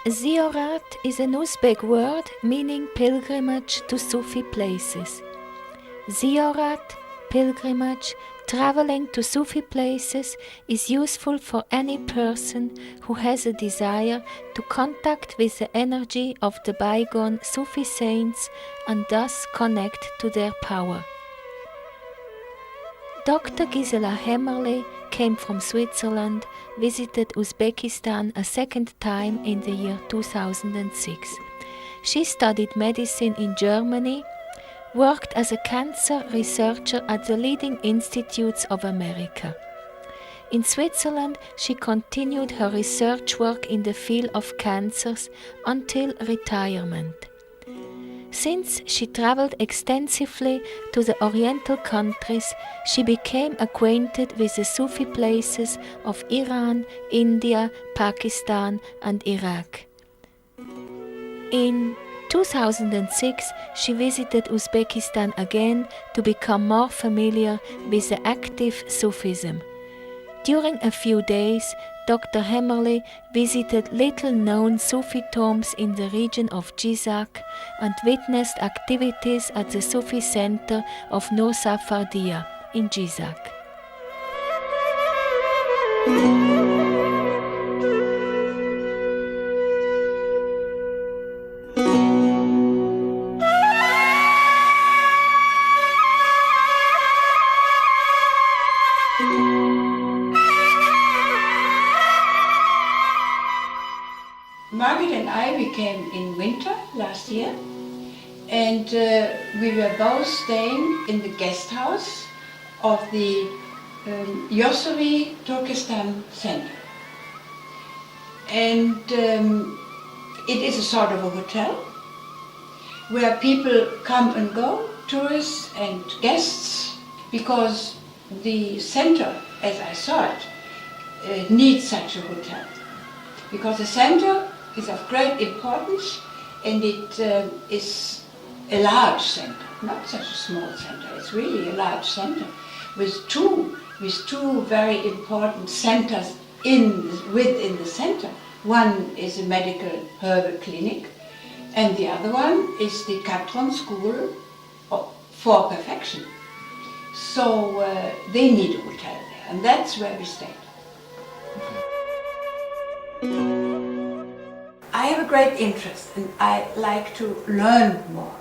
Ziyorat is an Uzbek word meaning pilgrimage to Sufi places. Ziyorat, pilgrimage, traveling to Sufi places is useful for any person who has a desire to contact with the energy of the bygone Sufi saints and thus connect to their power. Dr. Gisela Hämmerli came from Switzerland, visited Uzbekistan a second time in the year 2006. She studied medicine in Germany, worked as a cancer researcher at the leading institutes of America. In Switzerland, she continued her research work in the field of cancers until retirement. Since she traveled extensively to the Oriental countries, she became acquainted with the Sufi places of Iran, India, Pakistan, and Iraq. In 2006, she visited Uzbekistan again to become more familiar with the active Sufism. During a few days, Dr. Hämmerli visited little-known Sufi tombs in the region of Jizak and witnessed activities at the Sufi center of Nursafardiyya in Jizak. Margaret and I, we came in winter last year, and we were both staying in the guest house of the Yosuri Turkestan Center. And it is a sort of a hotel where people come and go, tourists and guests, because the center, as I saw it, needs such a hotel. Because the center is of great importance, and it is a large center, not such a small center. It's really a large center with two very important centers within the center. One is a medical herbal clinic, and the other one is the Katron School for Perfection. So they need a hotel there, and that's where we stayed. I have a great interest and I like to learn more.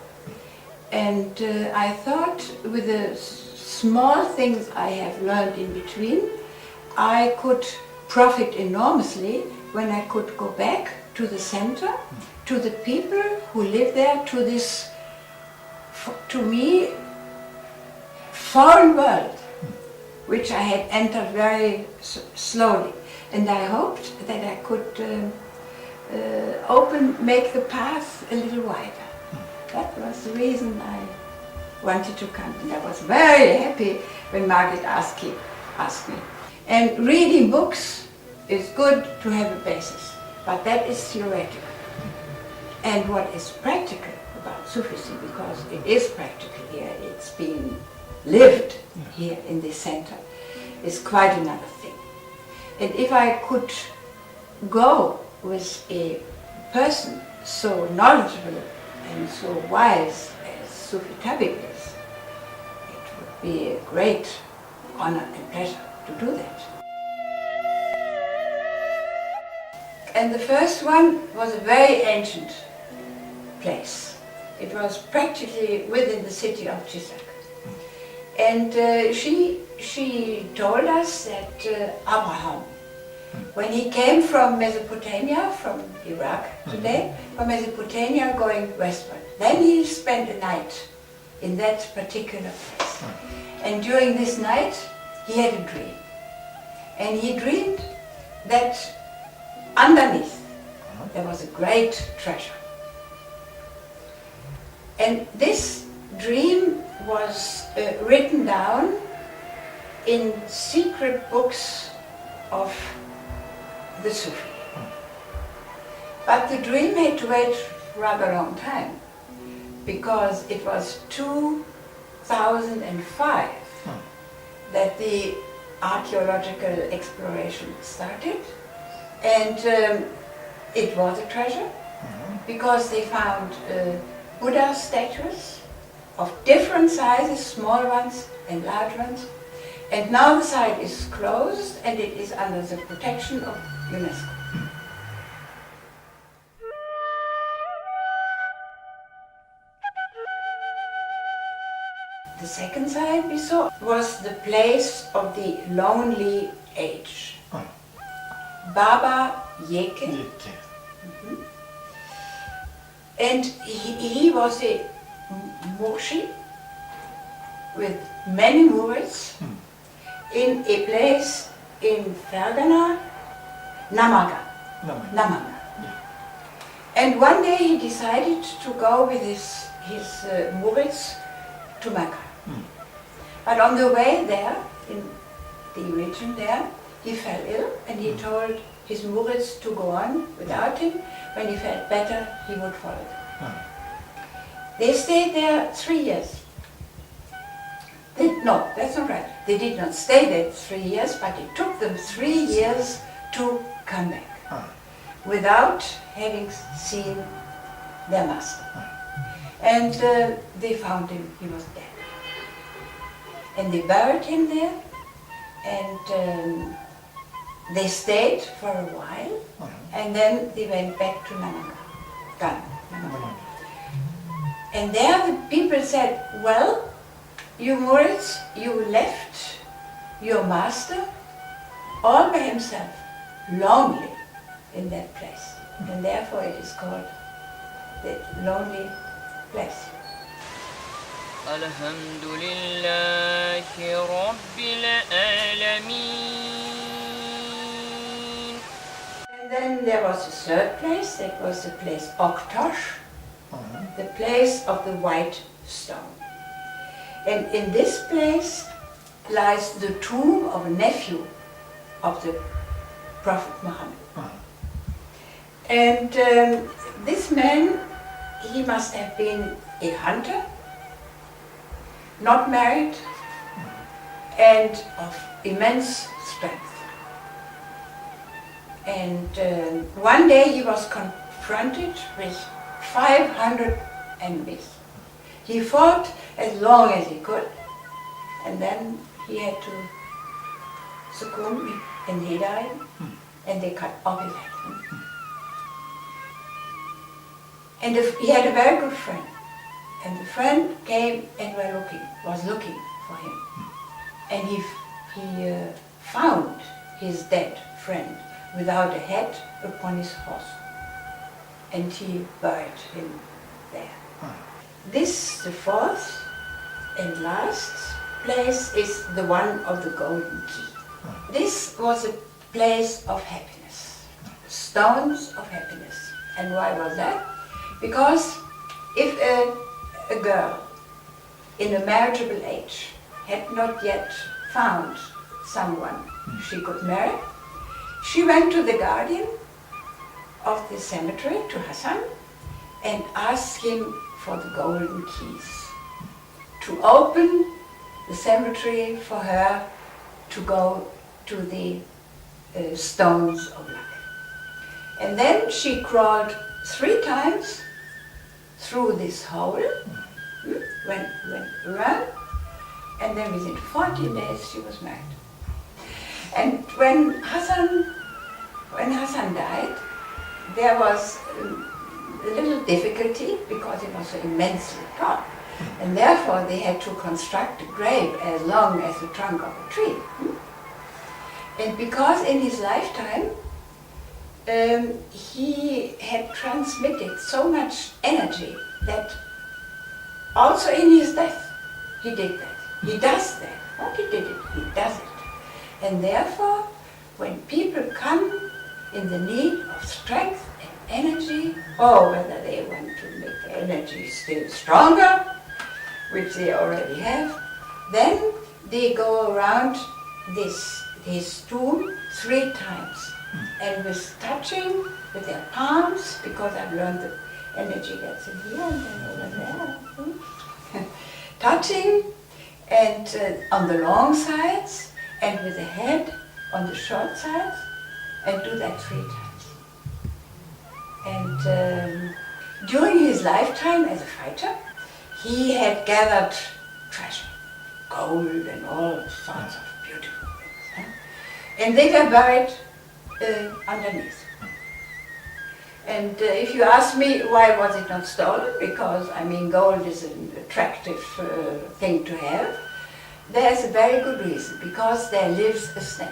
And I thought with the small things I have learned in between, I could profit enormously when I could go back to the center, to the people who live there, to this, to me, foreign world, which I had entered very slowly. And I hoped that I could make the path a little wider. That was the reason I wanted to come. And I was very happy when Margaret asked me. And reading books is good to have a basis, but that is theoretical. And what is practical about Sufism, because it is practical here, it's being lived here in this center, is quite another thing. And if I could go with a person so knowledgeable and so wise as Sufi Tabib is, it would be a great honor and pleasure to do that. And the first one was a very ancient place. It was practically within the city of Jizak. And she told us that Abraham, when he came from Mesopotamia, from Iraq today, from Mesopotamia going westward, then he spent a night in that particular place. And during this night, he had a dream. And he dreamed that underneath there was a great treasure. And this dream was written down in secret books of the Sufi. But the dream had to wait rather a long time, because it was 2005 that the archaeological exploration started, and It was a treasure because they found Buddha statues of different sizes, small ones and large ones. And now the site is closed and it is under the protection of UNESCO. The second site we saw was the place of the lonely age. Baba Yeke. And he was a murshi with many murids in a place in Fergana, Namaga. And one day he decided to go with his murids to Mecca. But on the way there, in the region there, he fell ill and he told his murids to go on without him. When he felt better, he would follow them. They stayed there 3 years. No, that's not right. They did not stay there 3 years, but it took them 3 years to come back without having seen their master. And they found him, he was dead. And they buried him there, and they stayed for a while, and then they went back to Namaga. And there the people said, well, you Murids, you left your master all by himself, lonely in that place. And therefore it is called the lonely place. Alhamdulillahi Rabbil Alameen. And then there was a third place, that was the place Oktosh, the place of the white stone. And in this place lies the tomb of a nephew of the Prophet Muhammad. And this man, he must have been a hunter, not married, and of immense strength. And one day he was confronted with 500 enemies. He fought as long as he could, and then he had to succumb and he died, and they cut off his head. And he had a very good friend, and the friend came and was looking for him. And he found his dead friend without a head upon his horse, and he buried him there. This, the fourth and last place, is the one of the golden key. This was a place of happiness, stones of happiness. And why was that? Because if a girl in a marriageable age had not yet found someone she could marry, she went to the guardian of the cemetery, to Hassan, and asked him for the golden keys to open the cemetery for her to go to the stones of luck. And then she crawled 3 times through this hole, went around, and then within 14 days she was married. And when Hassan died, there was a little difficulty because it was so immensely tall, and therefore they had to construct a grave as long as the trunk of a tree. And because in his lifetime he had transmitted so much energy that also in his death he did that. He does that. Not he did it, he does it. And therefore, when people come in the need of strength and energy, or whether they want to make the energy still stronger, which they already have, then they go around his tomb 3 times. And with touching with their palms, because I've learned that energy gets in here and then over there. Touching, and on the long sides, and with the head on the short sides, and do that 3 times. And during his lifetime as a fighter, he had gathered treasure, gold and all sorts of beautiful things. Huh? And they were buried underneath. And if you ask me why was it not stolen, because I mean gold is an attractive thing to have, there's a very good reason, because there lives a snake.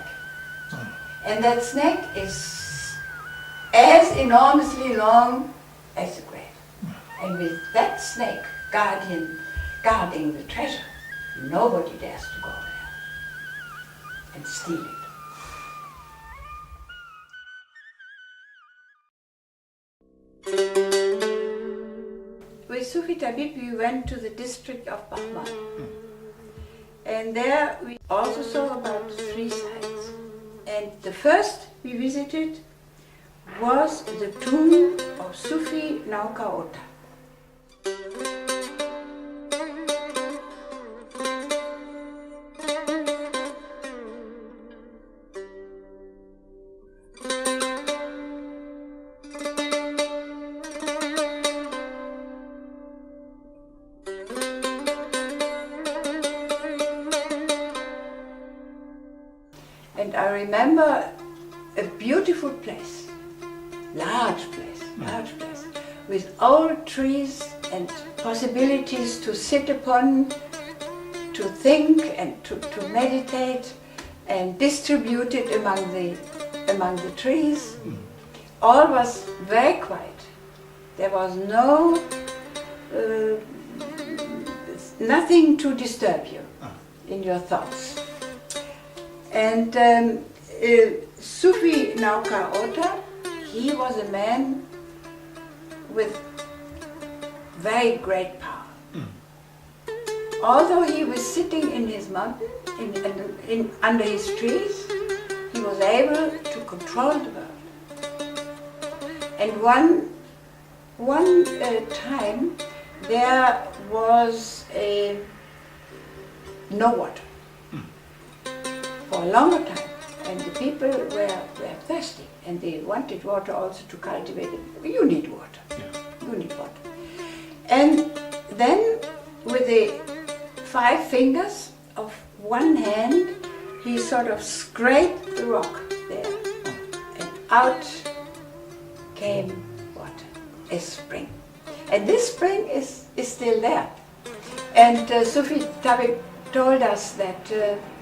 And that snake is as enormously long as the grave. And with that snake guarding the treasure, nobody dares to go there and steal it. With Sufi Tabib, we went to the district of Bahman. And there we also saw about 3 sites. And the first we visited was the tomb of Sufi Naukaota. And I remember a beautiful place, large place, with old trees and possibilities to sit upon, to think and to meditate, and distributed among the trees. All was very quiet. There was nothing to disturb you in your thoughts. And Sufi Naukaota, he was a man with very great power. Although he was sitting in his mountain, under his trees, he was able to control the world. And one time there was no water for a longer time, and the people were thirsty, and they wanted water also to cultivate it. You need water. Yeah. You need water. And then with the 5 fingers of one hand, he sort of scraped the rock there, and out came water, a spring. And this spring is still there. And Sufi Tabib told us that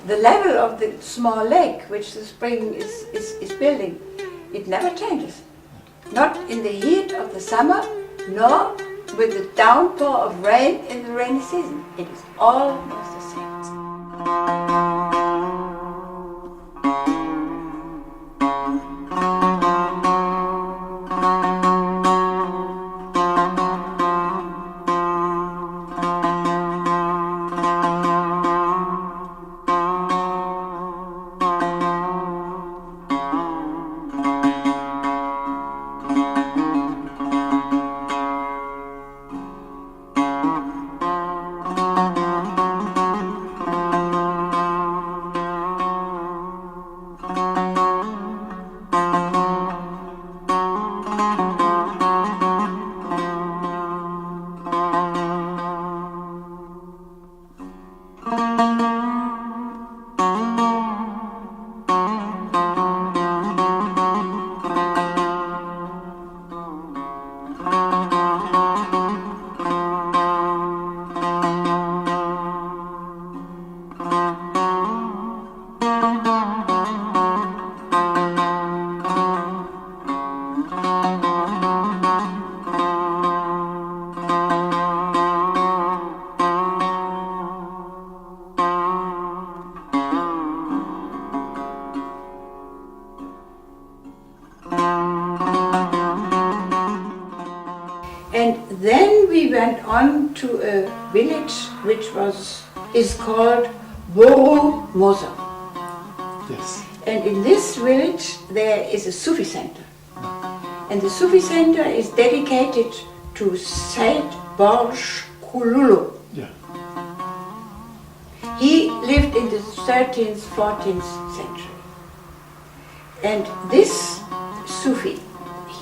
the level of the small lake which the spring is building, it never changes. Not in the heat of the summer, nor with the downpour of rain in the rainy season. It is almost the same. And then we went on to a village which is called Boru Moza. Yes. And in this village there is a Sufi center. And the Sufi center is dedicated to Said Borj Kululu. Yeah. He lived in the 13th, 14th century. And this Sufi,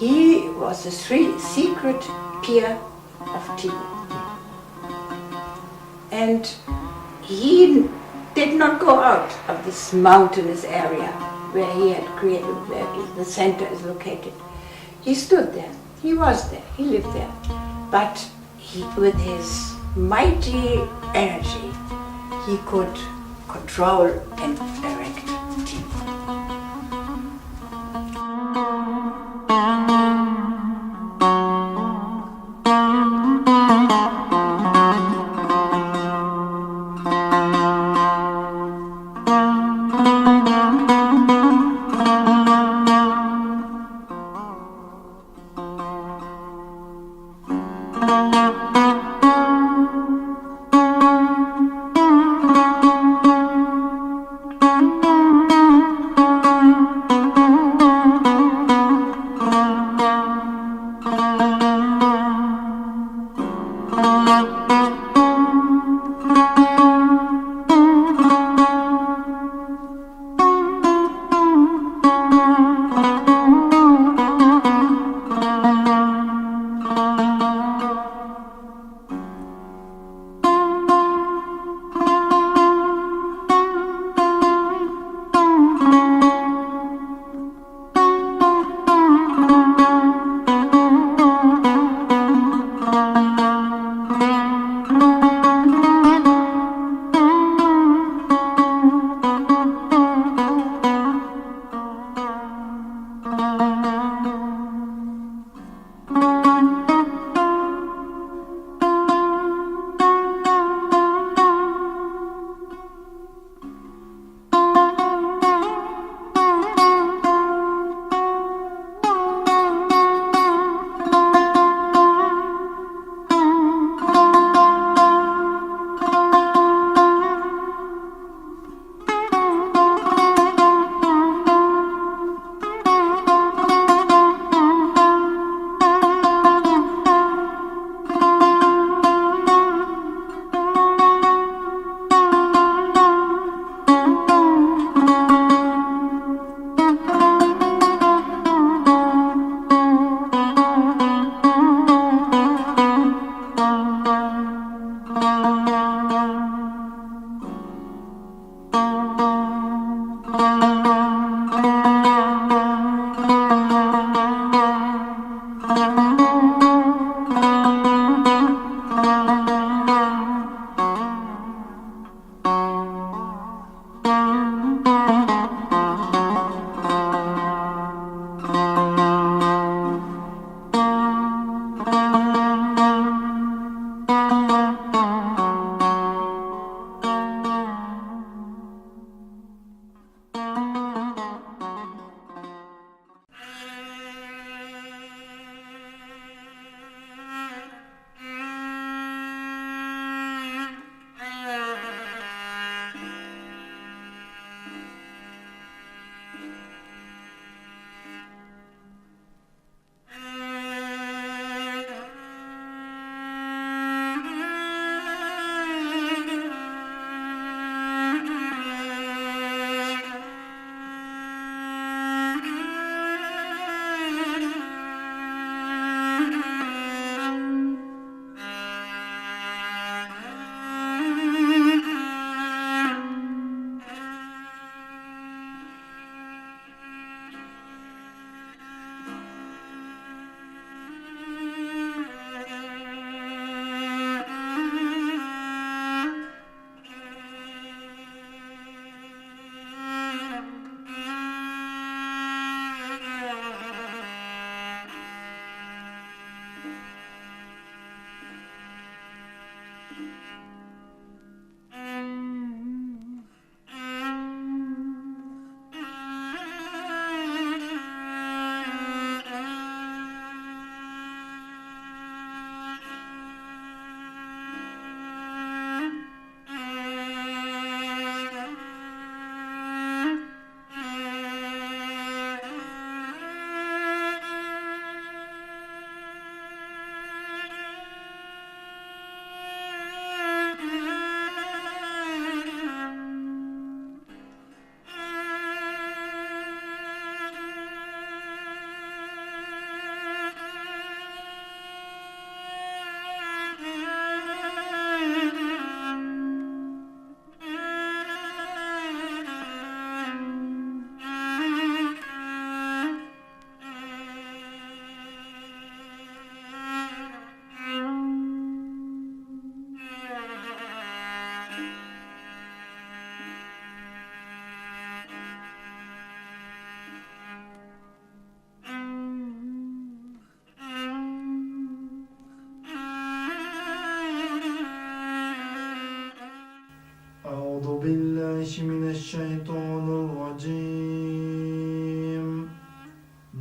he was the secret peer of Tibu. And he did not go out of this mountainous area where he had created, where the center is located. He stood there, he was there, he lived there. But with his mighty energy, he could control and direct Tibu.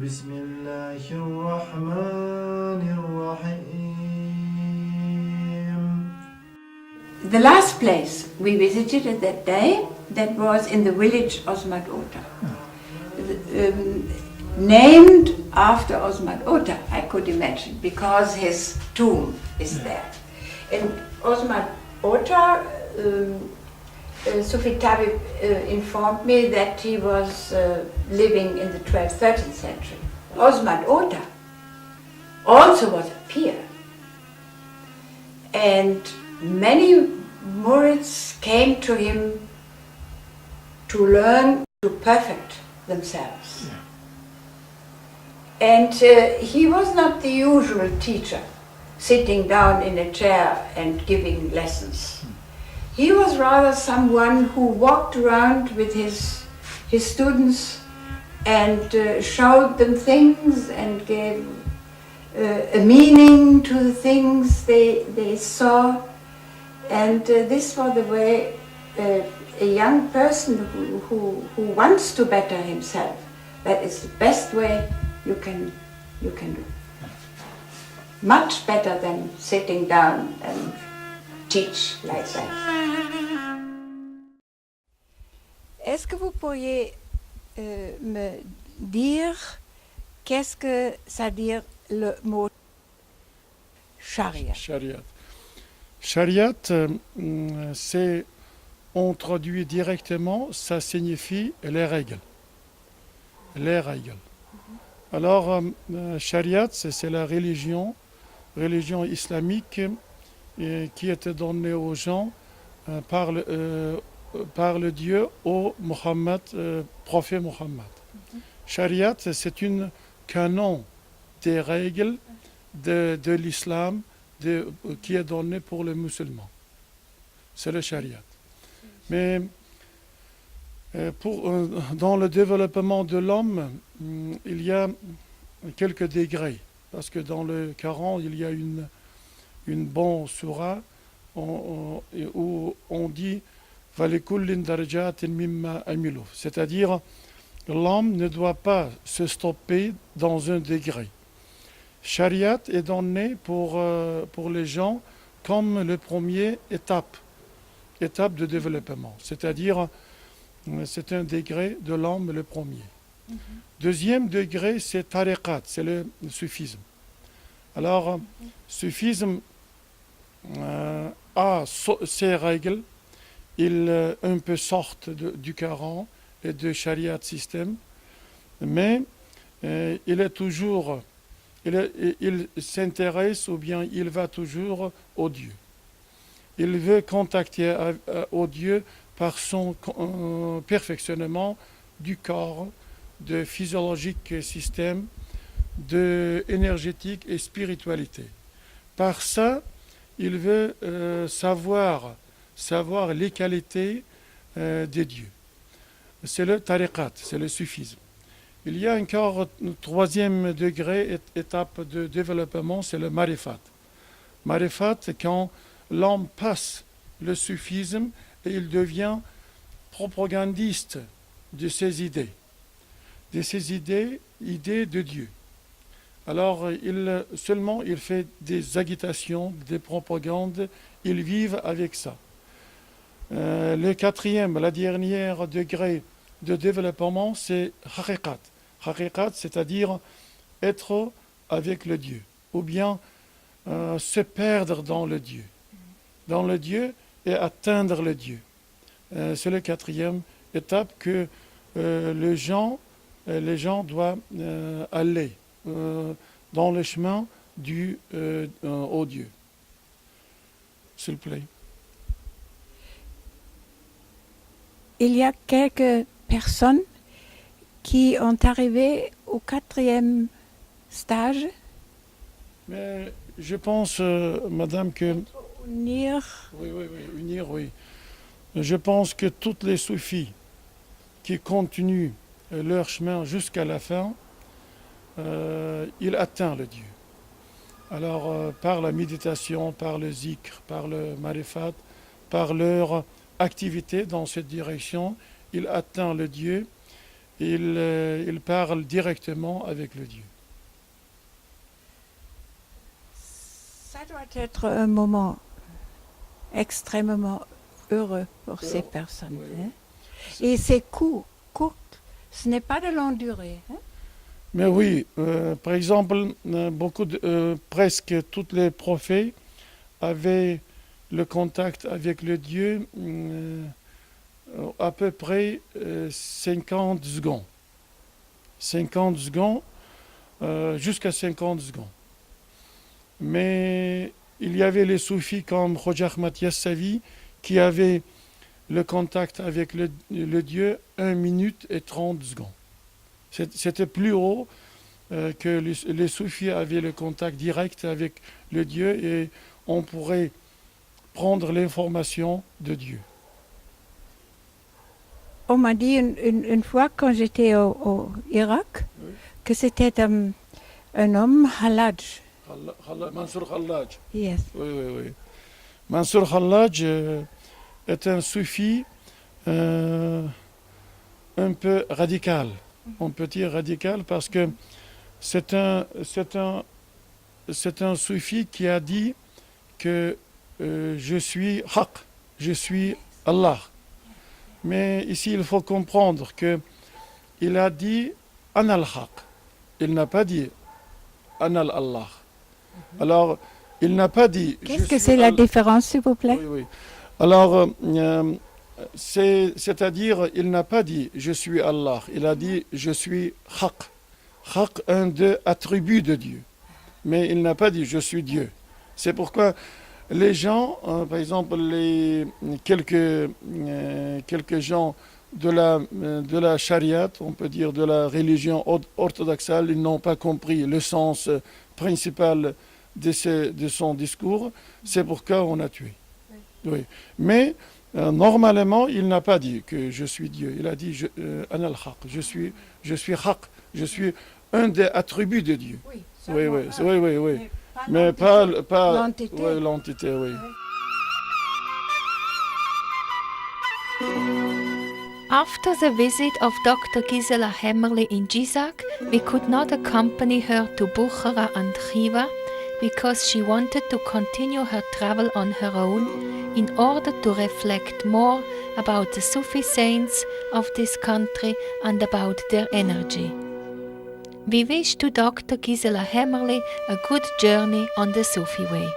بسم الله الرحمن الرحيم. The last place we visited at that day, that was in the village Osman Ota. Named after Osman Ota, I could imagine, because his tomb is there. And Osman Ota, Sufi Tabib informed me that he was living in the 12th, 13th century. Osman Ota also was a peer. And many murids came to him to learn to perfect themselves. Yeah. And he was not the usual teacher, sitting down in a chair and giving lessons. He was rather someone who walked around with his students and showed them things and gave a meaning to the things they saw. And this was the way a young person who wants to better himself, that is the best way you can do. Much better than sitting down and teach like that. Est-ce que vous pourriez me dire qu'est-ce que ça veut dire le mot charia? Shariat. Shariat, c'est, on traduit directement, ça signifie les règles. Les règles. Alors, Shariat, c'est la religion islamique qui était donnée aux gens par le Dieu au Mohammed, prophète Mohammed. Shariat, c'est une canon des règles de l'islam qui est donné pour les musulmans. C'est le Shariat. Mais dans le développement de l'homme, il y a quelques degrés. Parce que dans le Coran, il y a une bonne surah où on dit c'est-à-dire l'homme ne doit pas se stopper dans un degré. Shariat est donné pour les gens comme le premier étape de développement, c'est-à-dire c'est un degré de l'homme le premier. Deuxième degré, c'est tariqat, c'est le soufisme. Alors, soufisme a ses règles, il un peu sortent du Coran et du Shariat système, mais il s'intéresse ou bien il va toujours au Dieu. Il veut contacter au Dieu par son perfectionnement du corps, de physiologique système, de énergétique et spiritualité. Par ça, il veut savoir les qualités des dieux. C'est le tariqat, c'est le soufisme. Il y a encore un troisième degré, étape de développement, c'est le marifat. Marifat, quand l'homme passe le soufisme et il devient propagandiste de ses idées. Idées de Dieu. Alors, il fait des agitations, des propagandes, ils vivent avec ça. Le quatrième, la dernière degré de développement, c'est haqiqat. Haqiqat, c'est-à-dire être avec le Dieu, ou bien se perdre dans le Dieu et atteindre le Dieu. C'est la quatrième étape que les gens doivent aller dans le chemin au Dieu. S'il vous plaît. Il y a quelques personnes qui ont arrivé au 4e stage. Mais je pense, madame, que... Unir. Oui. Je pense que toutes les soufis qui continuent leur chemin jusqu'à la fin, ils atteignent le Dieu. Alors, par la méditation, par le zikr, par le marifat, par leur activité dans cette direction, ils atteignent le Dieu il parle directement avec le Dieu. Ça doit être un moment extrêmement heureux pour ces personnes. Oui. Hein? Et c'est court. Ce n'est pas de longue durée. Hein? Mais oui, par exemple, presque tous les prophètes avaient le contact avec le Dieu à peu près 50 secondes. 50 secondes, jusqu'à 50 secondes. Mais il y avait les soufis comme Khoja Ahmad Yassavi qui avaient le contact avec le Dieu 1 minute et 30 secondes. C'était plus haut que les soufis avaient le contact direct avec le Dieu et on pourrait prendre l'information de Dieu. On m'a dit une fois quand j'étais au Irak Oui. que c'était un homme halaj. Mansour Khallaj. Yes. Oui. Mansour Khallaj est un soufi un peu radical. On peut dire radical parce que c'est un soufi qui a dit que je suis Haq, je suis Allah. Mais ici, il faut comprendre que il a dit Anal Haq. Il n'a pas dit Anal Allah. Alors, il n'a pas dit. Qu'est-ce que c'est la différence, s'il vous plaît? Oui. Alors, c'est-à-dire, il n'a pas dit je suis Allah. Il a dit je suis Haq. Haq, un des attributs de Dieu. Mais il n'a pas dit je suis Dieu. C'est pourquoi les gens, par exemple, quelques gens de la charia, on peut dire de la religion orthodoxe, ils n'ont pas compris le sens principal de son discours. C'est pourquoi on a tué. Oui. Mais normalement, il n'a pas dit que je suis Dieu. Il a dit Anal Haq, je suis Haq, je suis un des attributs de Dieu. Oui. Mais pas l'entité. Oui, l'entité, oui. After the visit of Dr. Gisela Hämmerli in Jisak, we could not accompany her to Bukhara and Khiva because she wanted to continue her travel on her own in order to reflect more about the Sufi saints of this country and about their energy. We wish to Dr. Gisela Hämmerli a good journey on the Sufi way.